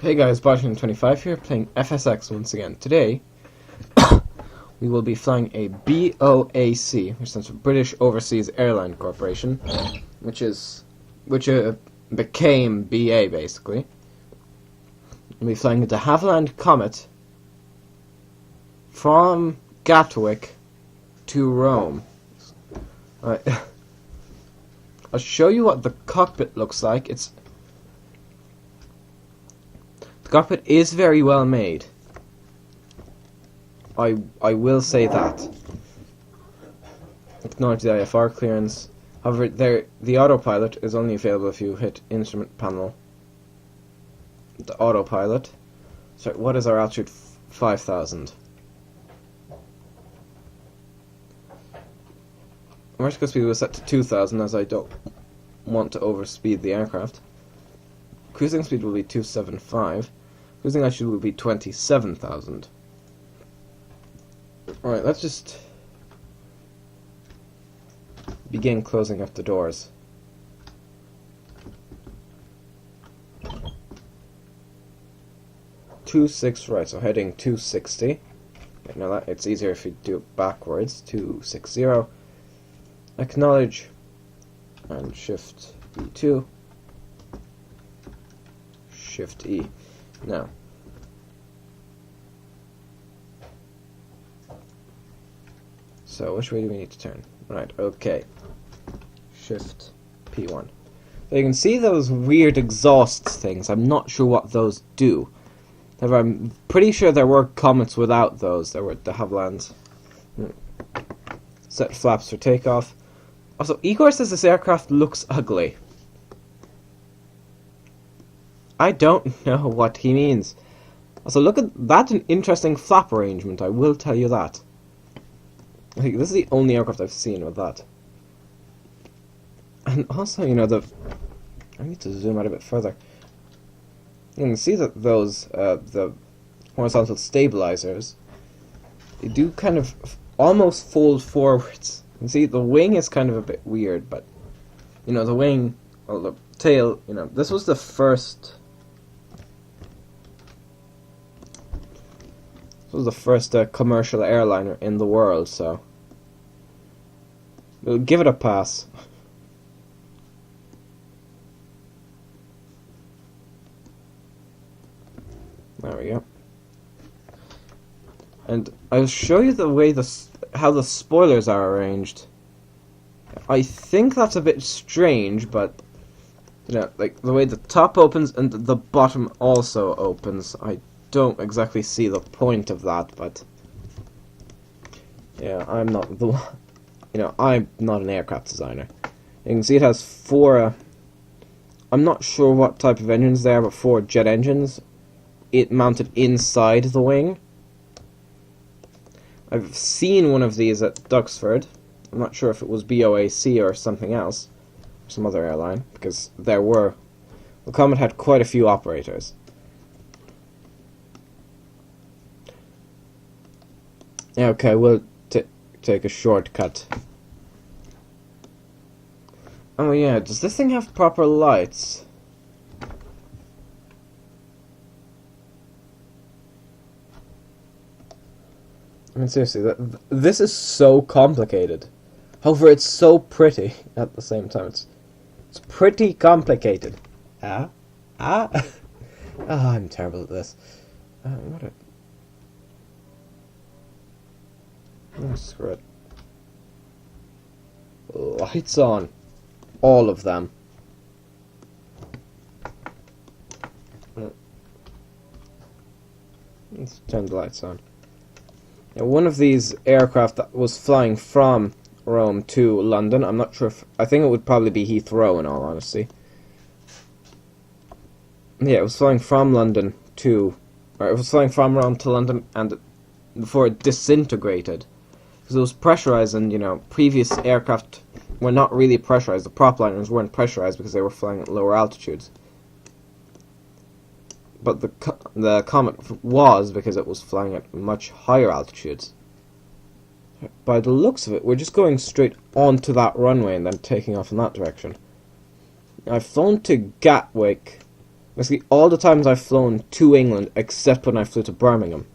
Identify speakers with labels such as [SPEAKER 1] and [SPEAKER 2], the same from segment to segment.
[SPEAKER 1] Hey guys, Barton25 here, playing FSX once again. Today, we will be flying a BOAC, which stands for British Overseas Airline Corporation, which became BA basically. We'll be flying the Havilland Comet from Gatwick to Rome. Alright. I'll show you what the cockpit looks like. The cockpit is very well made. I will say that. Acknowledge the IFR clearance. However, the autopilot is only available if you hit instrument panel. The autopilot. Sorry, what is our altitude? 5,000. Vertical speed was set to 2,000 as I don't want to overspeed the aircraft. Cruising speed will be 275. Cruising altitude will be 27,000. Alright, let's just begin closing up the doors. Right, so heading 260. Okay, now that it's easier if you do it backwards. 260. Acknowledge and Shift E2. Shift E. Now. So which way do we need to turn? Right, okay. Shift P1. So you can see those weird exhaust things. I'm not sure what those do. However, I'm pretty sure there were Comets without those. There were the Havillands. Set flaps for takeoff. Also, Igor says this aircraft looks ugly. I don't know what he means. Also, look at that, an interesting flap arrangement, I will tell you that. I think this is the only aircraft I've seen with that. And also, you know, I need to zoom out a bit further. You can see that those, the horizontal stabilizers, they do kind of almost fold forwards. You can see the wing is kind of a bit weird, but, you know, the wing, well, the tail, you know, this was the first... This was the first commercial airliner in the world, so we'll give it a pass. There we go. And I'll show you the way how the spoilers are arranged. I think that's a bit strange, but you know, like the way the top opens and the bottom also opens. I don't exactly see the point of that, but yeah, I'm not the one. You know, I'm not an aircraft designer. You can see it has four. I'm not sure what type of engines they are, but 4 jet engines. It mounted inside the wing. I've seen one of these at Duxford. I'm not sure if it was BOAC or something else, some other airline, because the Comet had quite a few operators. Okay, we'll take a shortcut. Oh yeah, does this thing have proper lights? I mean, seriously, this is so complicated. However, it's so pretty at the same time. It's pretty complicated. I'm terrible at this. Oh, screw it. Lights on. All of them. Let's turn the lights on. Now, one of these aircraft that was flying from Rome to London, I'm not sure if... I think it would probably be Heathrow, in all honesty. Yeah, it was flying from London to... Or it was flying from Rome to London, and before it disintegrated. Because it was pressurized, and, you know, previous aircraft were not really pressurized. The prop liners weren't pressurized because they were flying at lower altitudes. But the Comet was, because it was flying at much higher altitudes. By the looks of it, we're just going straight onto that runway and then taking off in that direction. I've flown to Gatwick Basically, all the times I've flown to England, except when I flew to Birmingham.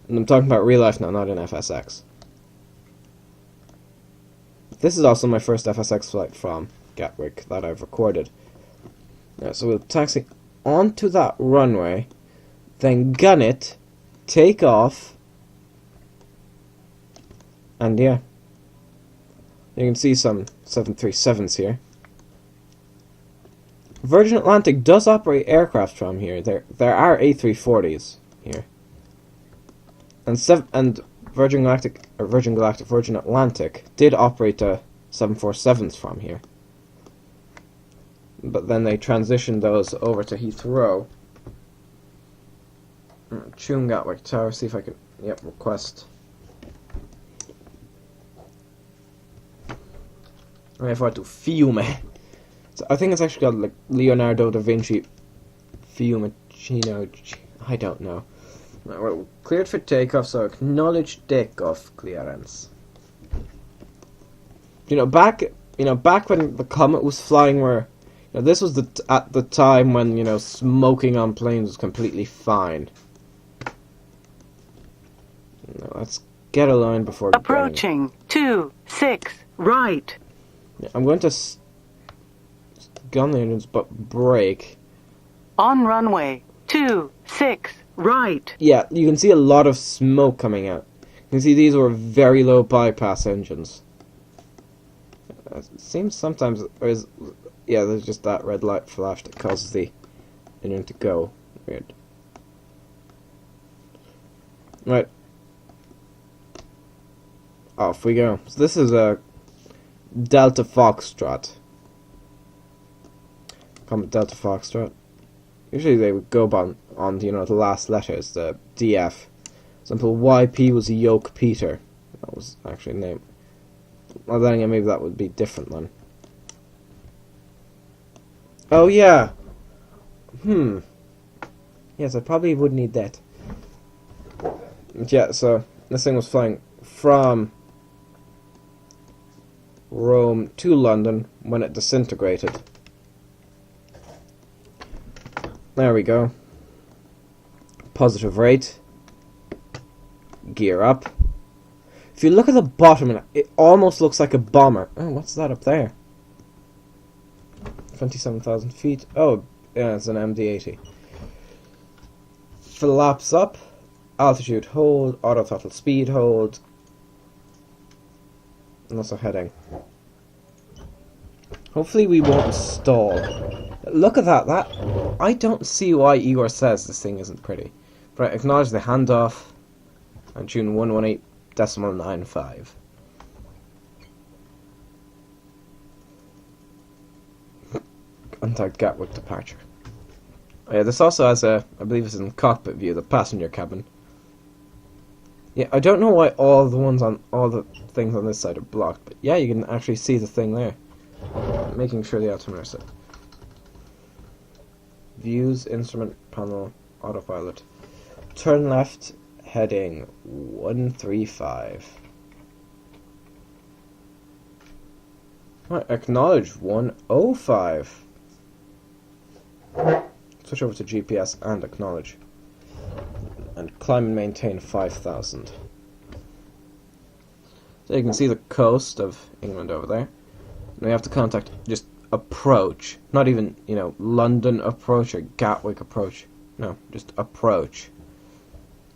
[SPEAKER 1] And I'm talking about real life now, not in FSX. This is also my first FSX flight from Gatwick that I've recorded. So we'll taxi onto that runway, then gun it, take off, and yeah. You can see some 737s here. Virgin Atlantic does operate aircraft from here. There are A340s here. And Virgin Atlantic did operate 747s from here. But then they transitioned those over to Heathrow. Tune Gatwick Tower, see if I can, request. I have to Fiume. So I think it's actually called like Leonardo da Vinci Fiumicino. I don't know. We're cleared for takeoff, so acknowledge takeoff clearance. Back when the Comet was flying, where this was at the time when smoking on planes was completely fine. Let's get a line before
[SPEAKER 2] approaching 26 right.
[SPEAKER 1] I'm going to gun the engines, but brake.
[SPEAKER 2] On runway 26 right.
[SPEAKER 1] Yeah, you can see a lot of smoke coming out. You can see these were very low bypass engines. It seems sometimes there's just that red light flash that causes the engine to go. Weird. Right. Off we go. So this is a Delta Foxtrot. Comet Delta Foxtrot. Usually they would go on the last letters, the DF. For example, YP was Yoke Peter. That was actually a name. Well, then again, maybe that would be different then. Oh yeah. Yes, I probably would need that. Yeah, so this thing was flying from Rome to London when it disintegrated. There we go. Positive rate. Gear up. If you look at the bottom, it almost looks like a bomber. Oh, what's that up there? 27,000 feet. Oh, yeah, it's an MD-80. Flaps up. Altitude hold. Auto throttle speed hold. And also heading. Hopefully we won't stall. Look at that. I don't see why Igor says this thing isn't pretty. But acknowledge the handoff. And tune 118.95. Contact Gatwick departure. Oh, yeah, this also has I believe it's in cockpit view, the passenger cabin. Yeah, I don't know why all the things on this side are blocked, but yeah, you can actually see the thing there. Making sure the altimeter set. Views, instrument panel, autopilot. Turn left, heading 135. Right, acknowledge 105. Switch over to GPS and acknowledge. And climb and maintain 5,000. So you can see the coast of England over there. And we have to contact just approach. Not even, London approach or Gatwick approach. No, just approach.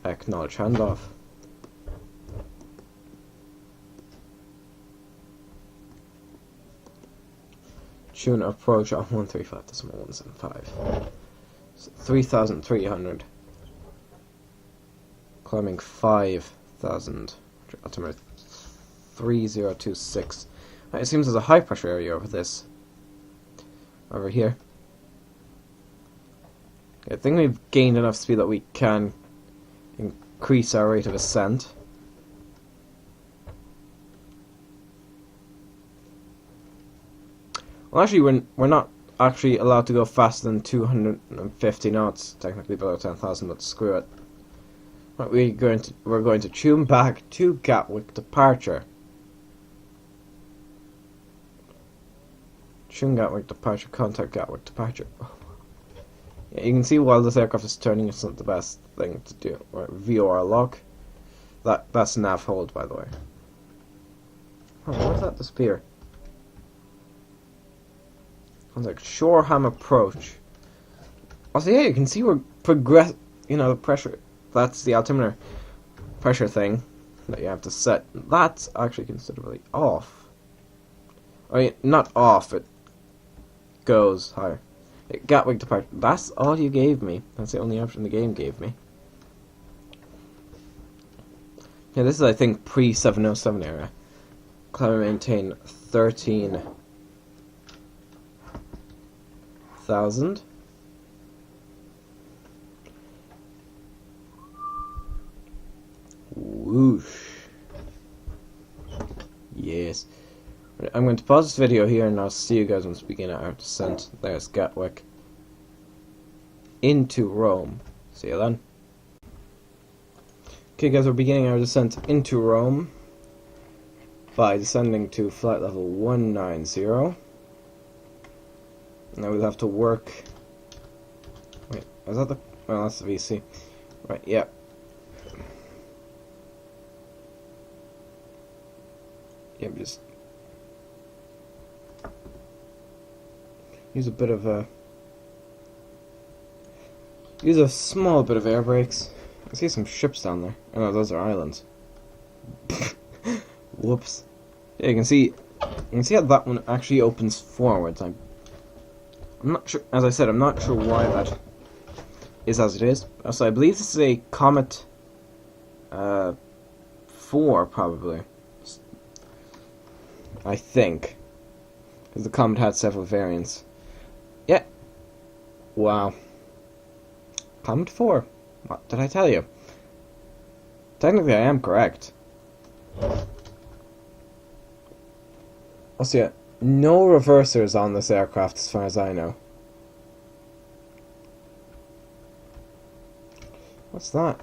[SPEAKER 1] Acknowledge handoff. Tune approach on 135.175. So 3,300. Climbing 5,000. Altimeter 3026. It seems there's a high pressure area over this. Over here. I think we've gained enough speed that we can increase our rate of ascent. Well, actually, we're not actually allowed to go faster than 250 knots, technically below 10,000, but screw it. Right, we're going to tune back to Gatwick departure. Tune Gatwick departure, contact Gatwick departure. Yeah, you can see while this aircraft is turning, it's not the best thing to do. Right, VOR lock. That's nav hold, by the way. Oh, where did that disappear? I was like, Shoreham approach. Also, yeah, you can see we're the pressure. That's the altimeter pressure thing that you have to set. That's actually considerably off. I mean, not off, it goes higher. Gatwick departure. That's all you gave me. That's the only option the game gave me. Yeah, this is, I think, pre-707 era. Climb and maintain 13,000. Whoosh. Yes. I'm going to pause this video here and I'll see you guys once we begin our descent. There's Gatwick. Into Rome. See you then. Okay guys, we're beginning our descent into Rome by descending to flight level 190. Now we'll have to work... Wait, is that the... Well, that's the VC. Right, yeah. Yeah, just... Use a bit of a... Use a small bit of air brakes. I see some ships down there. Oh no, those are islands. Whoops. Yeah, you can see how that one actually opens forwards. I'm not sure, as I said, I'm not sure why that is as it is. Also, I believe this is a Comet 4, probably. I think. Because the Comet had several variants. Yeah. Wow. Comet 4. What did I tell you? Technically, I am correct. Also, yeah, no reversers on this aircraft as far as I know. What's that?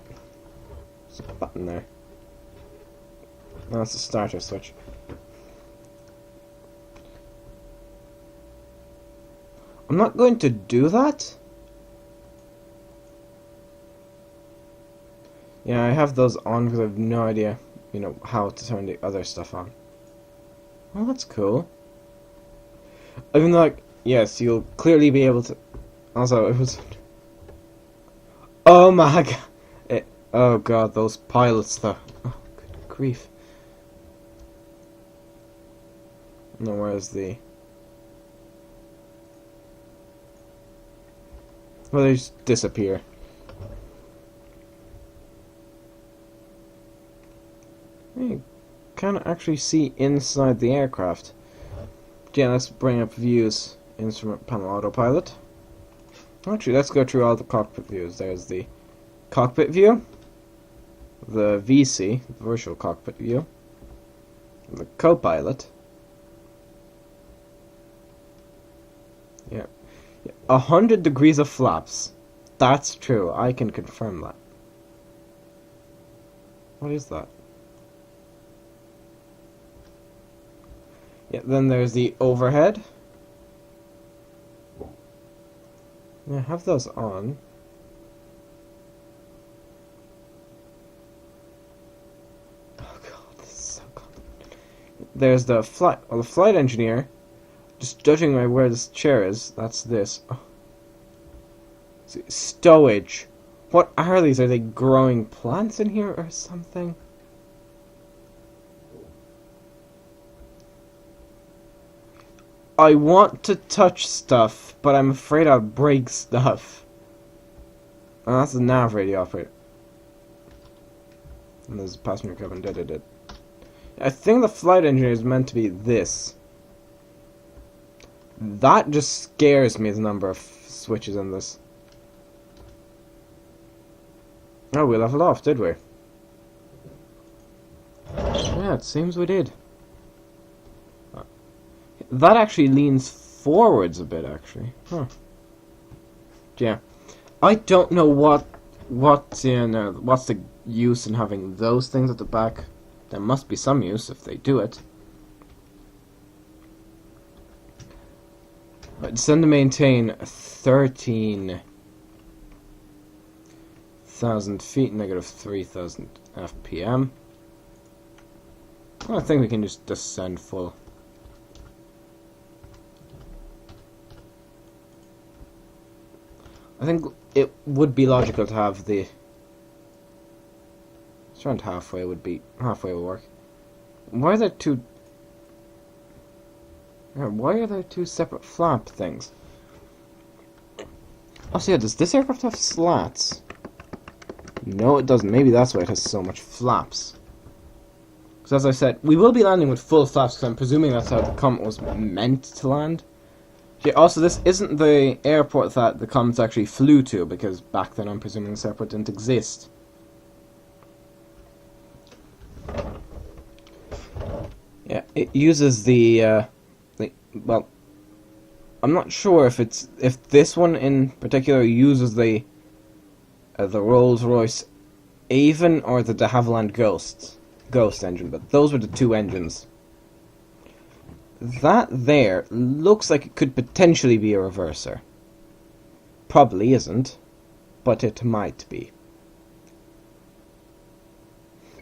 [SPEAKER 1] There's a button there. No, it's a starter switch. I'm not going to do that. Yeah, I have those on because I have no idea, how to turn the other stuff on. Oh, that's cool. Even though, yes, you'll clearly be able to... Also, it was... Oh my god! Oh god, those pilots though. Oh, good grief. No, where's the... Well, they just disappear. You can actually see inside the aircraft. Yeah, let's bring up views. Instrument panel autopilot. Actually, let's go through all the cockpit views. There's the cockpit view, the VC, the virtual cockpit view, the co-pilot. Yeah. 100 degrees of flaps. That's true. I can confirm that. What is that? Yeah, then there's the overhead. Yeah, have those on. Oh god, this is so complicated. There's the flight engineer. Just judging by where this chair is, that's this. Oh. Stowage. What are these? Are they growing plants in here or something? I want to touch stuff, but I'm afraid I'll break stuff. Oh, that's the nav radio operator. And there's a passenger cabin. I think the flight engineer is meant to be this. That just scares me, the number of switches in this. Oh, we leveled off, did we? Yeah, it seems we did. That actually leans forwards a bit, actually. Huh. Yeah. I don't know what's the use in having those things at the back. There must be some use if they do it. Right, descend to maintain 13,000 feet, negative 3,000 FPM. Well, I think we can just descend full. I think it would be logical to have the... It's around halfway would work. Why are there two... Why are there two separate flap things? Oh, so yeah, does this aircraft have slats? No, it doesn't. Maybe that's why it has so much flaps. Because as I said, we will be landing with full flaps, because I'm presuming that's how the Comet was meant to land. Yeah, also, this isn't the airport that the Comets actually flew to, because back then I'm presuming this airport didn't exist. Yeah, it uses the well, I'm not sure if this one in particular uses the Rolls-Royce Avon or the de Havilland Ghost engine, but those were the two engines. That there looks like it could potentially be a reverser. Probably isn't, but it might be.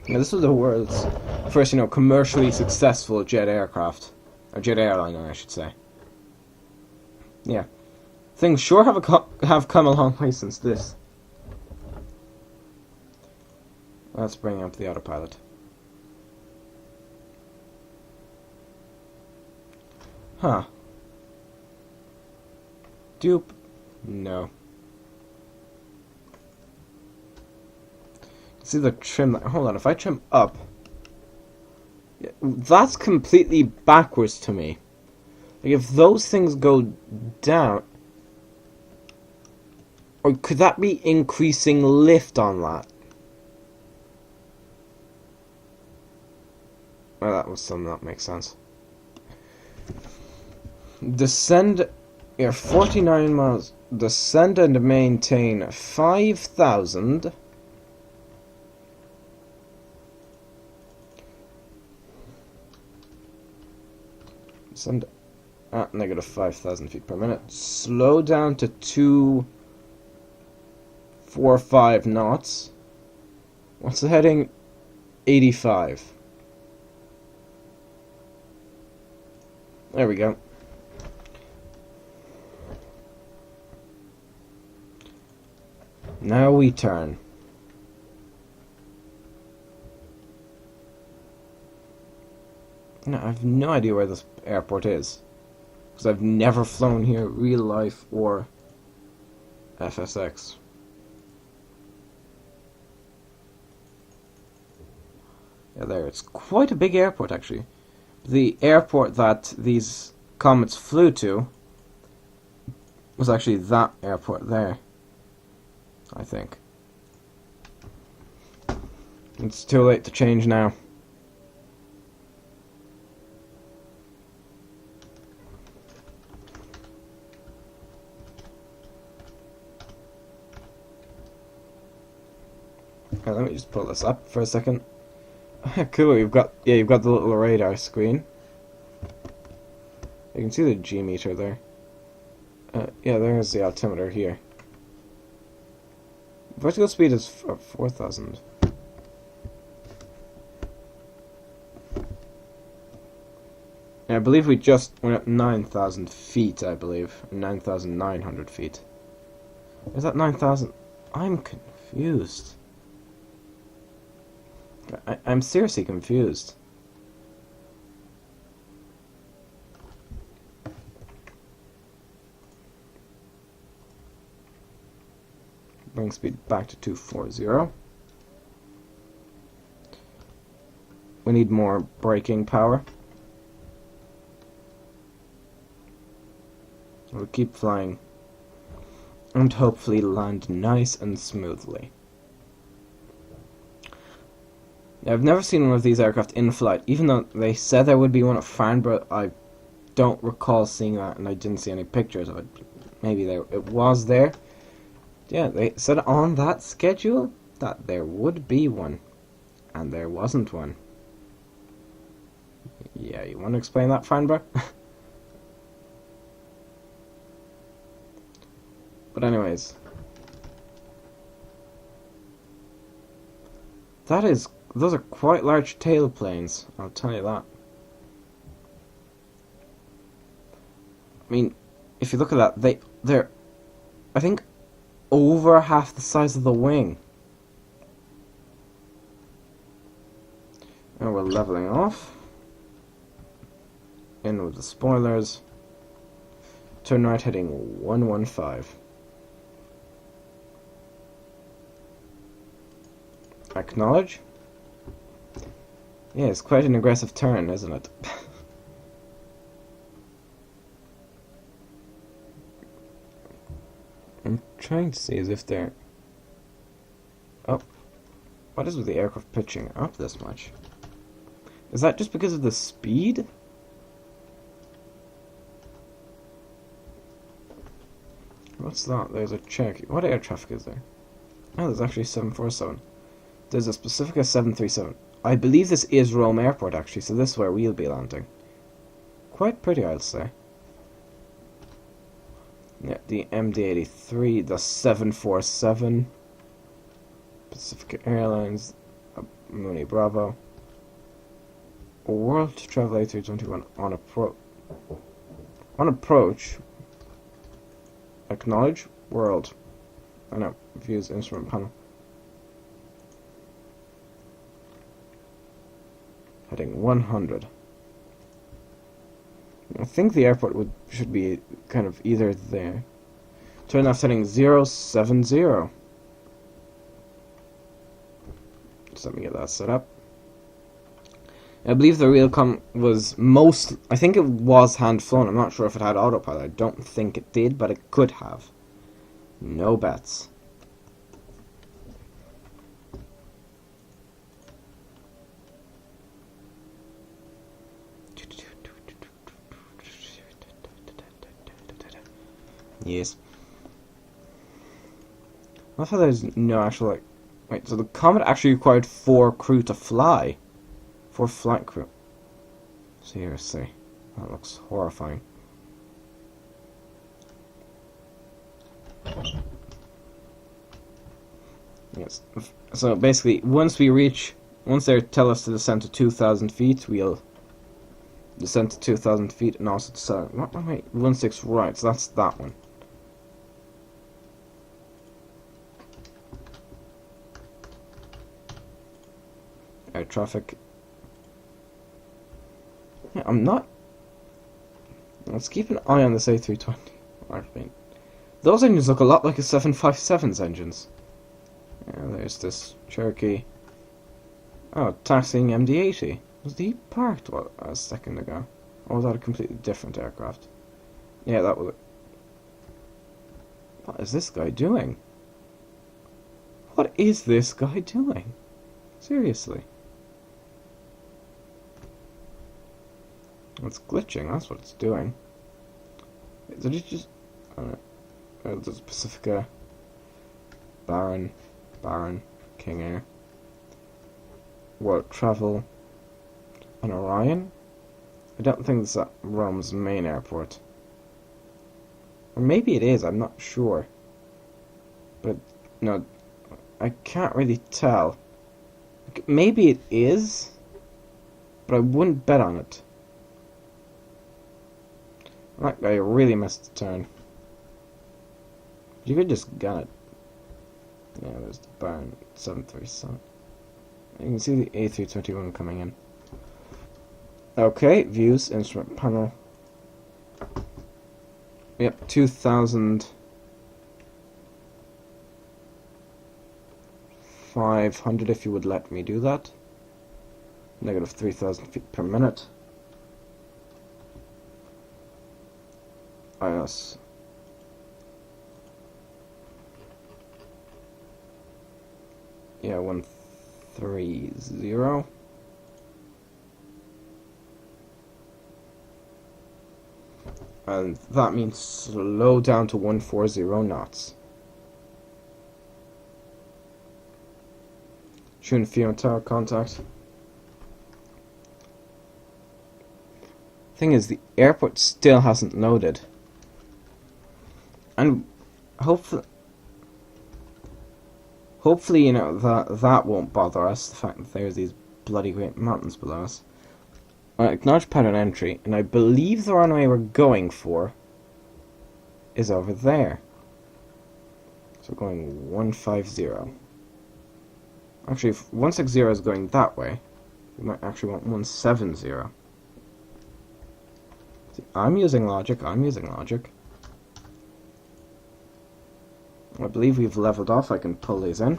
[SPEAKER 1] Now, this was the world's first, commercially successful jet aircraft. Or jet airliner, I should say. Yeah. Things sure have come a long way since this. Let's bring up the autopilot. Huh. Dupe. No. See the trim. Hold on, if I trim up... Yeah, that's completely backwards to me. Like, if those things go down... Or could that be increasing lift on that? Well, that was something that makes sense. Descend... You're 49 miles. Descend and maintain 5,000... Send at negative 5,000 feet per minute. Slow down to 245 knots. What's the heading? 85. There we go. Now we turn. No, I have no idea where this airport is, because I've never flown here, real life or FSX. Yeah, there. It's quite a big airport, actually. The airport that these Comets flew to was actually that airport there, I think. It's too late to change now. Okay, let me just pull this up for a second. Cool, you've got the little radar screen. You can see the G meter there. Yeah, there's the altimeter here. Vertical speed is 4,000. And I believe we're at 9,000 feet, I believe. 9,900 feet. Is that 9,000? I'm confused. I'm seriously confused. Bring speed back to 240. We need more braking power. We'll keep flying. And hopefully land nice and smoothly. I've never seen one of these aircraft in flight, even though they said there would be one at Farnborough. I don't recall seeing that, and I didn't see any pictures of it. Maybe it was there. Yeah, they said on that schedule that there would be one, and there wasn't one. Yeah, you want to explain that, Farnborough? But anyways, those are quite large tailplanes, I'll tell you that. I mean, if you look at that, they're, I think, over half the size of the wing. And we're leveling off. In with the spoilers. Turn right heading 115. Acknowledge. Yeah, it's quite an aggressive turn, isn't it? I'm trying to see as if they're... Oh. What is with the aircraft pitching up this much? Is that just because of the speed? What's that? There's a Cherokee. What air traffic is there? Oh, there's actually 747. There's a Pacifica 737. I believe this is Rome Airport, actually, so this is where we'll be landing. Quite pretty, I'd say. Yeah, the MD-83, the 747, Pacific Airlines, Mooney Bravo, World Travel A321 on approach. Acknowledge world. I know, views instrument panel. Heading 100. I think the airport should be kind of either there. Turn left heading 070. Just let me get that set up. I believe the Realcomm was I think it was hand flown. I'm not sure if it had autopilot. I don't think it did, but it could have. No bets. Yes. I thought there's no actual, wait, so the Comet actually required 4 crew to fly. 4 flight crew. Seriously. That looks horrifying. Yes. So basically, once they tell us to descend to 2,000 feet, we'll descend to 2,000 feet and also descend. Wait, 16 right, so that's that one. Air traffic. Yeah, I'm not. Let's keep an eye on this A320. I mean, those engines look a lot like a 757's engines. Yeah, there's this Cherokee. Oh, taxiing MD-80. Was he parked a second ago? Or was that a completely different aircraft? Yeah, that was it. What is this guy doing? What is this guy doing? Seriously. It's glitching, that's what it's doing. Did it just... I don't know. There's Pacifica. Baron, King Air. World Travel. An Orion? I don't think it's at Rome's main airport. Or maybe it is, I'm not sure. But, no, I can't really tell. Maybe it is, but I wouldn't bet on it. That guy really missed the turn. You could just gun it. Yeah, there's the Baron 737. You can see the A321 coming in. Okay, views, instrument panel. Yep, 2,500 if you would let me do that. Negative 3,000 feet per minute. IS. Yeah, 130. And that means slow down to 140 knots. Shooting Fiona Tower contact. Thing is, the airport still hasn't loaded. And hopefully, hopefully, you know, that won't bother us, the fact that there's these bloody great mountains below us. Acknowledge pattern entry, and I believe the runway we're going for is over there. So we're going 150. Actually, if 160 is going that way, we might actually want 170. See, I'm using logic. I believe we've leveled off. I can pull these in.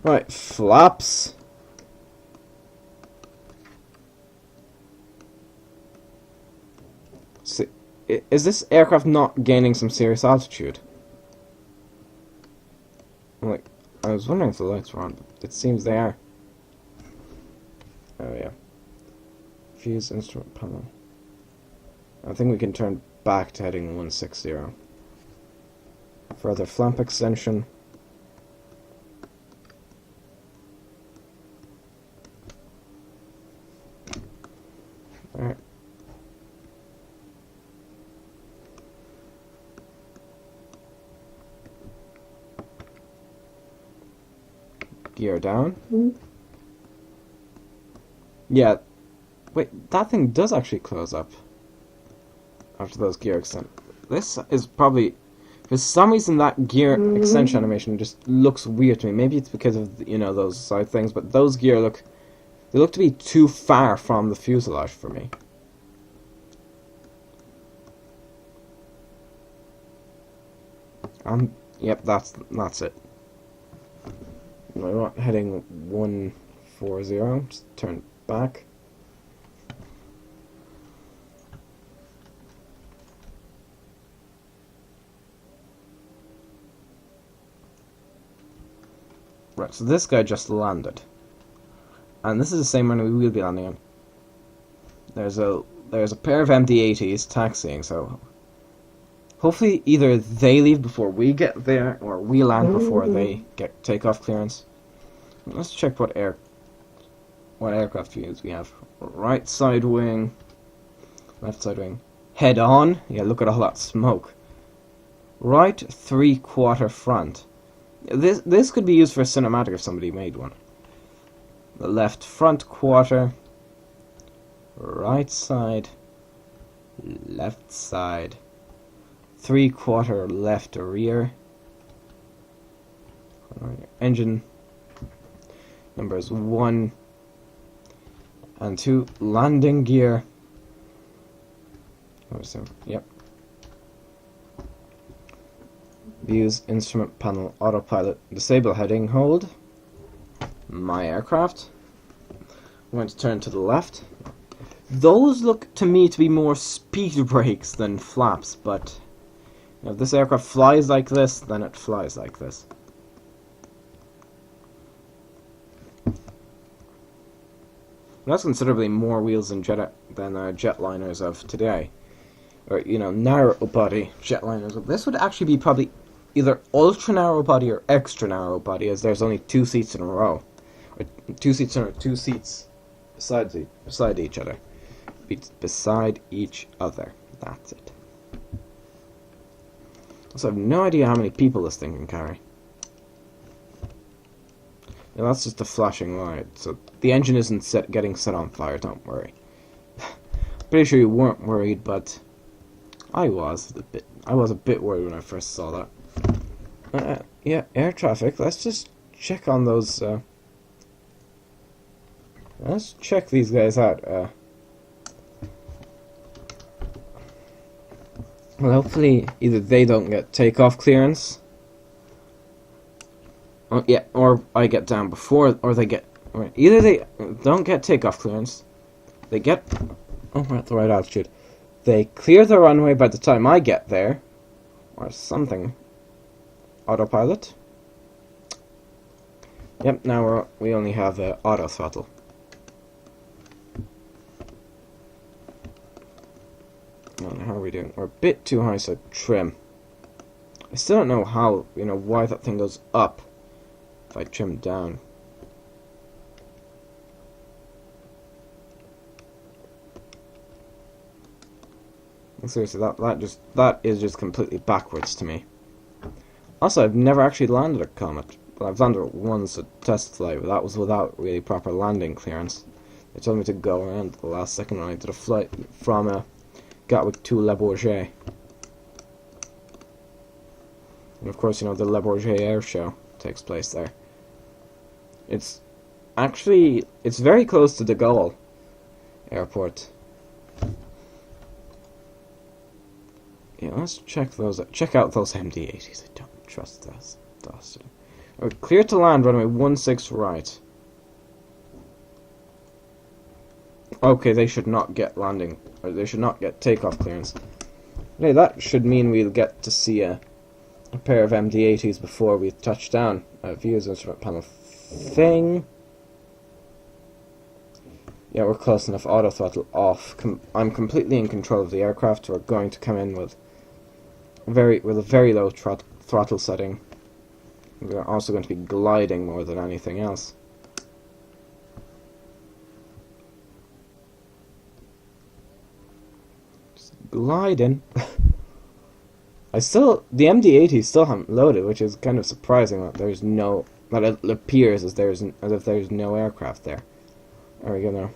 [SPEAKER 1] Right, flaps. See, is this aircraft not gaining some serious altitude? Like, I was wondering if the lights were on, but it seems they are. Oh yeah. Fuse instrument panel. I think we can turn back to heading 160. Further flap extension. Alright. Gear down. Yeah. Wait, that thing does actually close up after those gear extend. This is probably, for some reason, that gear extension animation just looks weird to me. Maybe it's because of, you know, those side things, but those gear look to be too far from the fuselage for me. Yep, that's it. We're heading 140. Just turn back. Right, so this guy just landed, and this is the same runway we will be landing on. There's a pair of MD-80s taxiing, so hopefully either they leave before we get there, or we land before they get takeoff clearance. Let's check what aircraft views we have. Right side wing, left side wing, head on. Yeah, look at all that smoke. Right 3/4 front. This could be used for a cinematic if somebody made one. The left front quarter, right side, left side, 3/4 left rear. Engine numbers 1 and 2. Landing gear. Yep. Views, instrument panel, autopilot, disable heading, hold. My aircraft. I'm going to turn to the left. Those look to me to be more speed brakes than flaps, but if this aircraft flies like this, then it flies like this. That's considerably more wheels than jetliners of today. Or, you know, narrow body jetliners. This would actually be probably either ultra narrow body or extra narrow body, as there's only 2 seats in a row. Or 2 seats beside each other. Beside each other. That's it. Also, I have no idea how many people this thing can carry. Now, that's just a flashing light, so the engine isn't getting set on fire, don't worry. Pretty sure you weren't worried, but I was a bit worried when I first saw that. Yeah, air traffic. Let's just check on those. Let's check these guys out. Well, hopefully either they don't get takeoff clearance. Oh, yeah, or I get down before, or they get. Right, either they don't get takeoff clearance, they get. Oh, we're at the right altitude. They clear the runway by the time I get there, or something. Autopilot. Yep, now we only have auto throttle. How are we doing? We're a bit too high, so trim. I still don't know how, why that thing goes up if I trim down. Seriously, that is just completely backwards to me. Also, I've never actually landed a Comet. Well, I've landed it once at test flight, but that was without really proper landing clearance. They told me to go around at the last second when I did a flight from Gatwick to Le Bourget. And of course, you know, the Le Bourget Air Show takes place there. It's very close to de Gaulle Airport. Yeah, let's check out those MD-80s. I don't trust those. We're clear to land, runway 16 right. Okay, they should not get landing, or they should not get takeoff clearance. Okay, that should mean we'll get to see a pair of MD-80s before we touch down. Views instrument panel thing. Yeah, we're close enough. Auto throttle off. I'm completely in control of the aircraft. We're going to come in with a very low throttle setting. We're also going to be gliding more than anything else. Just gliding. The MD-80 still haven't loaded, which is kind of surprising that it appears as if there's no aircraft there. There we go now.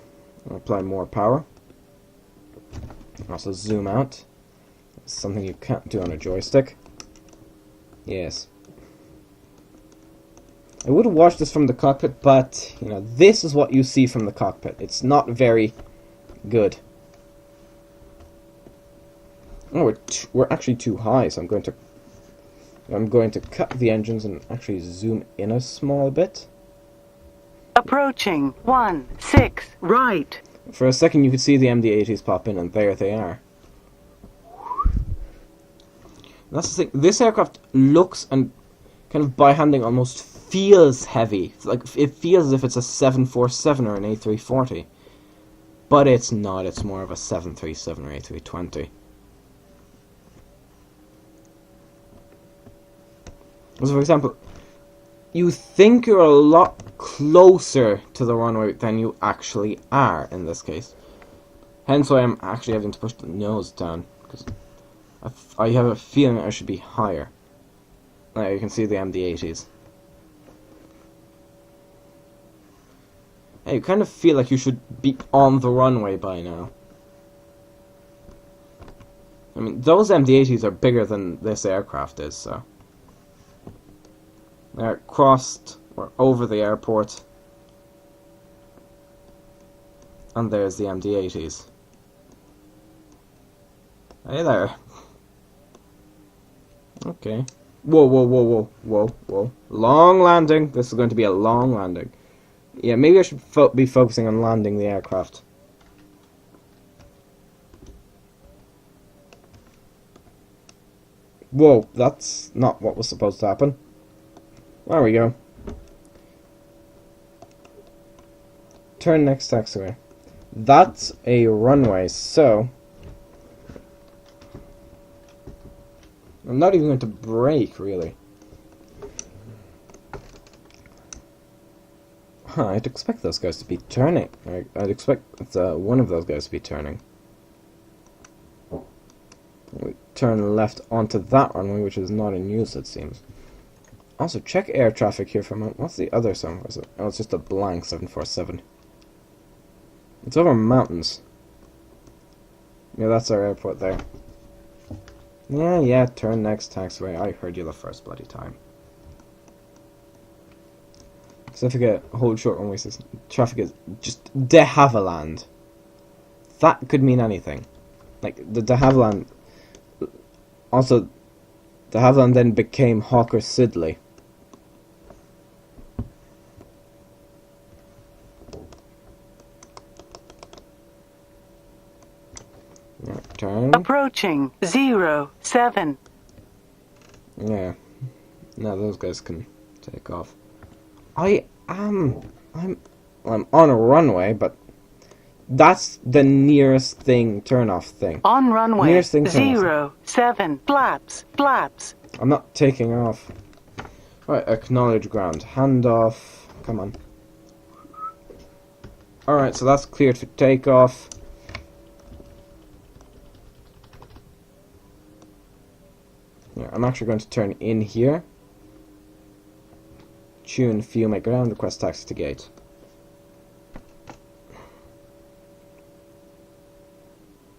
[SPEAKER 1] I'll apply more power. Also zoom out. It's something you can't do on a joystick. Yes. I would have watched this from the cockpit, but, you know, this is what you see from the cockpit. It's not very good. Oh, we're actually too high, so I'm going to cut the engines and actually zoom in a small bit.
[SPEAKER 2] Approaching 16 right.
[SPEAKER 1] For a second, you could see the MD-80s pop in, and there they are. And that's the thing. This aircraft looks and kind of by handling almost feels heavy. Like it feels as if it's a 747 or an A340, but it's not. It's more of a 737 or A320. So, for example, you think you're a lot closer to the runway than you actually are in this case. Hence why I'm actually having to push the nose down, because I have a feeling I should be higher. Now you can see the MD-80s. Hey, you kind of feel like you should be on the runway by now. I mean, those MD-80s are bigger than this aircraft is, so... They're crossed, or over the airport. And there's the MD-80s. Hey there. Okay. Whoa. Long landing. This is going to be a long landing. Yeah, maybe I should be focusing on landing the aircraft. Whoa, that's not what was supposed to happen. There we go. Turn next taxiway. That's a runway, so... I'm not even going to brake, really. Huh, I'd expect those guys to be turning. I'd expect one of those guys to be turning. We turn left onto that runway, which is not in use, it seems. Also, check air traffic here for a moment. What's the other song? Oh, it's just a blank 747. It's over mountains. Yeah, that's our airport there. Yeah, turn next taxiway. I heard you the first bloody time. So if you get hold short runway system, traffic is just de Havilland. That could mean anything. Like, the de Havilland... Also, de Havilland then became Hawker Siddeley. Yeah, turn.
[SPEAKER 2] Approaching 07.
[SPEAKER 1] Yeah. Now those guys can take off. I'm on a runway, but that's the nearest thing turn-off thing.
[SPEAKER 2] On runway
[SPEAKER 1] Nearest thing turn-off.
[SPEAKER 2] 07. Flaps.
[SPEAKER 1] I'm not taking off. Right, acknowledge ground. Hand off. Come on. Alright, so that's cleared for takeoff. Yeah, I'm actually going to turn in here. tune, fuel, make ground, request taxi to gate.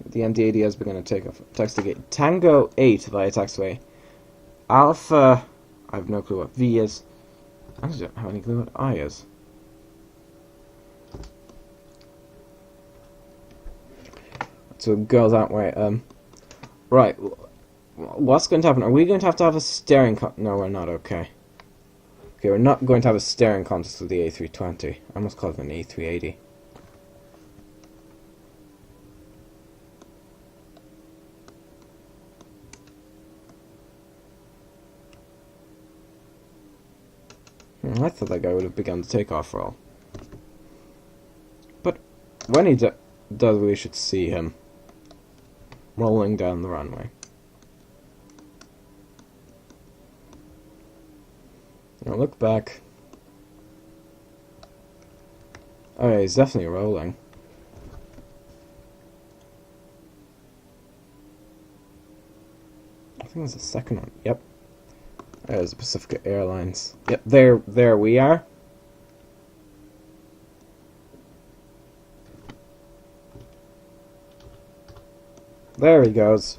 [SPEAKER 1] The MD-80 has begun to take off. Taxi to gate. Tango 8 via taxiway. Alpha, I have no clue what V is. I actually don't have any clue what I is. So it goes that way. Right. What's going to happen? Are we going to have a staring No, we're not. Okay. Okay, we're not going to have a staring contest with the A320. I almost called it an A380. I thought that guy would have begun the takeoff roll. But when he does, we should see him rolling down the runway. Now look back. Oh yeah, he's definitely rolling. I think there's a second one. Yep. There's the Pacific Airlines. Yep, there we are. There he goes.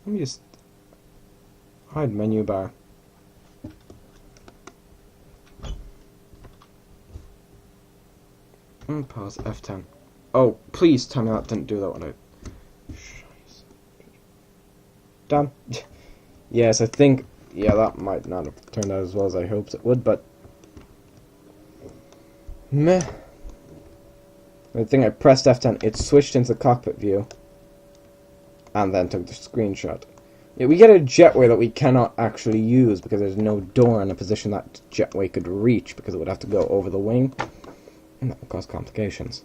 [SPEAKER 1] Let me just hide menu bar. And pause F10. Oh, please tell me that didn't do that one out. Damn. Yes, I think, yeah, that might not have turned out as well as I hoped it would, but meh. I think I pressed F10, it switched into cockpit view, and then took the screenshot. Yeah, we get a jetway that we cannot actually use because there's no door in a position that jetway could reach because it would have to go over the wing, and that would cause complications.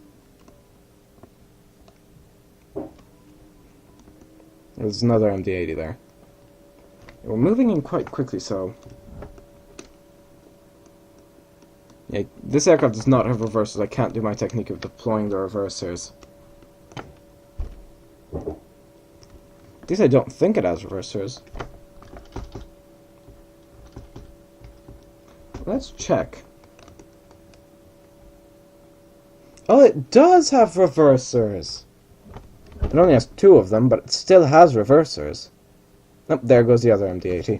[SPEAKER 1] There's another MD-80 there. We're moving in quite quickly, so yeah, this aircraft does not have reversers. I can't do my technique of deploying the reversers. At least I don't think it has reversers. Let's check. Oh, it does have reversers! It only has 2 of them, but it still has reversers. Oh, there goes the other MD-80.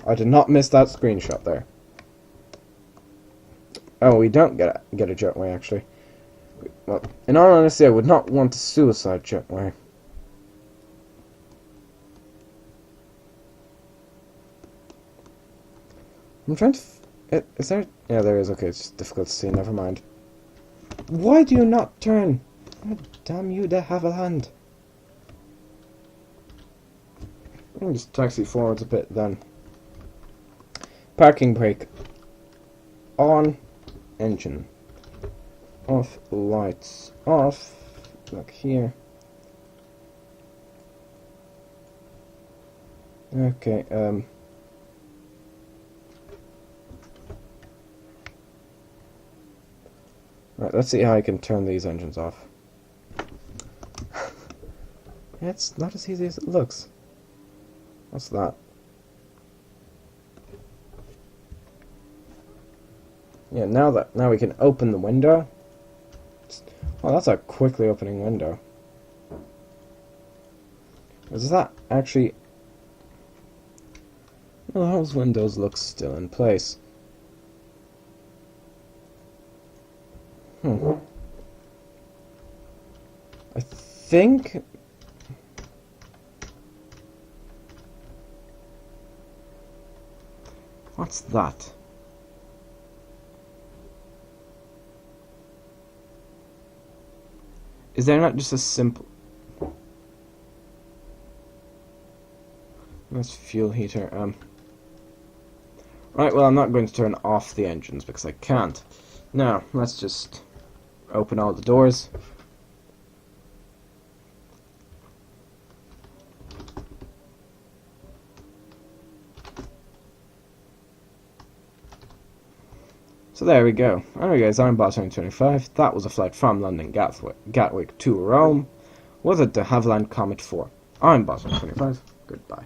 [SPEAKER 1] I did not miss that screenshot there. Oh, we don't get a jetway, actually. Well, in all honesty, I would not want a suicide jetway. I'm trying to... is there... Yeah, there is. Okay, it's difficult to see. Never mind. Why do you not turn? God damn you, de Havilland. Let me just taxi forwards a bit then. Parking brake. On. Engine. Off. Lights. Off. Look here. Okay, right, let's see how I can turn these engines off. It's not as easy as it looks. What's that? Yeah, now we can open the window. Oh, that's a quickly opening window. Is that actually... Well, those windows look still in place. I think... What's that? Is there not just a simple... That's fuel heater. Right, well, I'm not going to turn off the engines because I can't. Now, let's just open all the doors. So there we go. Alright guys, I'm Boss 25. That was a flight from London Gatwick to Rome. was a de Havilland Comet 4. I'm Boston 25. Goodbye.